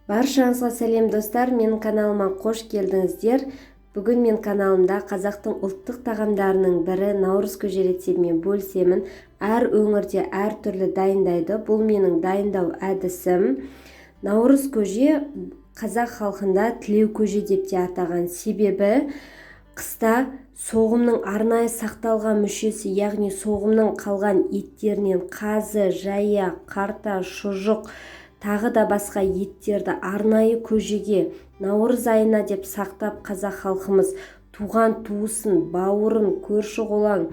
Баршаңызға сәлем достар, менің каналыма қош келдіңіздер. Бүгін мен каналымда қазақтың ұлттық тағамдарының бірі наурыз көже рецептімен бөлісемін. Әр өңірде әр түрлі дайындайды. Бұл менің дайындау әдісім. Наурыз көже қазақ халқында тілеу көже деп те атаған. Себебі қыста соғымның арнайы сақталған мүшесі, яғни соғымның қалған еттерінен қазы, жая, қарта, шұжық, тағы да басқа еттерді арнайы көжеге наурыз айына деп сақтап қазақ халқымыз туған туысын, бауырын, көрші қолаң,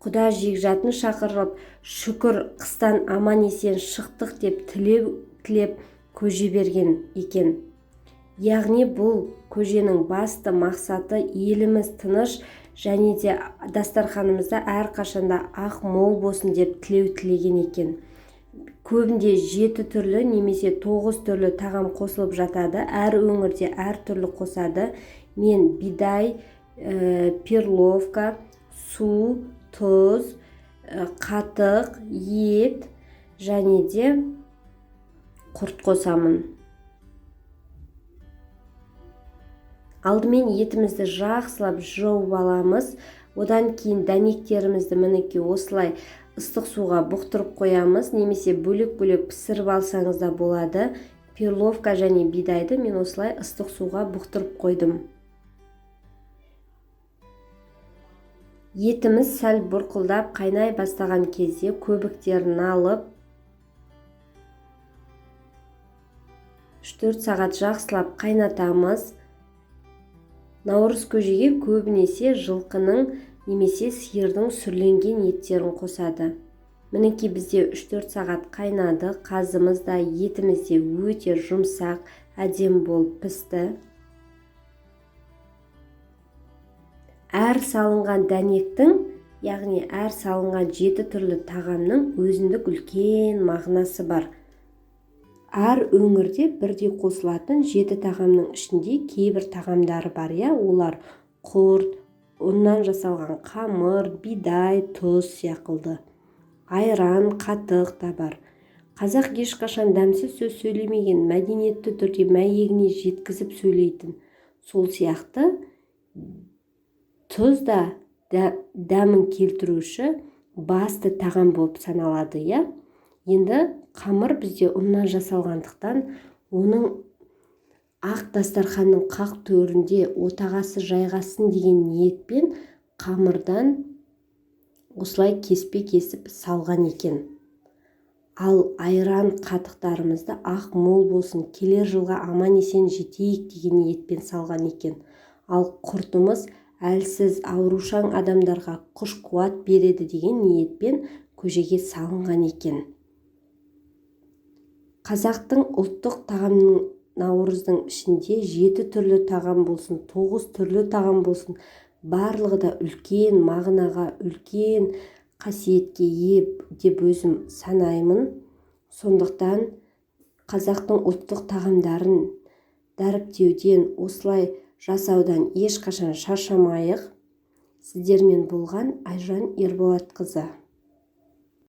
құда жекжатын шақырып, шүкір қыстан аман есен шықтық деп тілеп көже берген екен. Яғни бұл көженің басты мақсаты еліміз тыныш және де дастарханымызда әрқашанда ақ мол болсын деп тілеген екен. Көбінде 7 түрлі немесе 9 түрлі тағам қосылып жатады. Әр өңірде әр түрлі қосады. Мен бидай, перловка, су, тұз, қатық, ет және де құрт қосамын. Алдымен етімізді жақсылап жауып аламыз. Одан кейін дәнектерімізді мінекей осылай ыстық суға бұқтырып қоямыз, немесе бөлек-бөлек пісіріп алсаңыз да болады. Перловка және бидайды мен осылай ыстық суға бұқтырып қойдым. Етіміз сәл бұрқылдап қайнай бастаған кезде көбіктерін алып 3-4 сағат жақсылап қайнатамыз. Наурыз көжеге көбінесе жылқының немесе сиырдың сүрленген еттерін қосады. Мінекей бізде 3-4 сағат қайнады. Қазымыз да етіміз де өте жұмсақ, әдем болып пісті. Әр салынған дәнектің, яғни әр салынған 7 түрлі тағамның өзіндік үлкен мағынасы бар. Әр өңірде бірдей қосылатын 7 тағамның ішінде кейбір тағамдары бар. Олар құрт, ұннан жасалған қамыр, бидай, тұз сияқты. Айран, қатық та бар. Қазақ ешқашан дәмсіз сөз сөйлемеген, мәдениетті түрде мәйегіне жеткізіп сөйлейтін. Сол сияқты тұз да дәмін келтіруші басты тағам болып саналады. Енді қамыр бізде ұннан жасалғандықтан, оның ақ дастарханның қақ төрінде отағасы жайғасын деген ниетпен қамырдан осылай кеспе кесіп салған екен. Ал айран қатықтарымызды ақ мол болсын, келер жылға аман есен жетейік деген ниетпен салған екен. Ал құртымыз әлсіз, аурушаң адамдарға күш қуат береді деген ниетпен көжеге салынған екен. Қазақтың ұлттық тағамының наурыздың ішінде 7 түрлі тағам болсын, 9 түрлі тағам болсын, барлығы да үлкен мағынаға, үлкен қасиетке ие деп өзім санаймын. Сондықтан қазақтың ұлттық тағамдарын дәріптеуден, осылай жасаудан ешқашан шаршамайық. Сіздермен болған Айжан Ерболатқызы.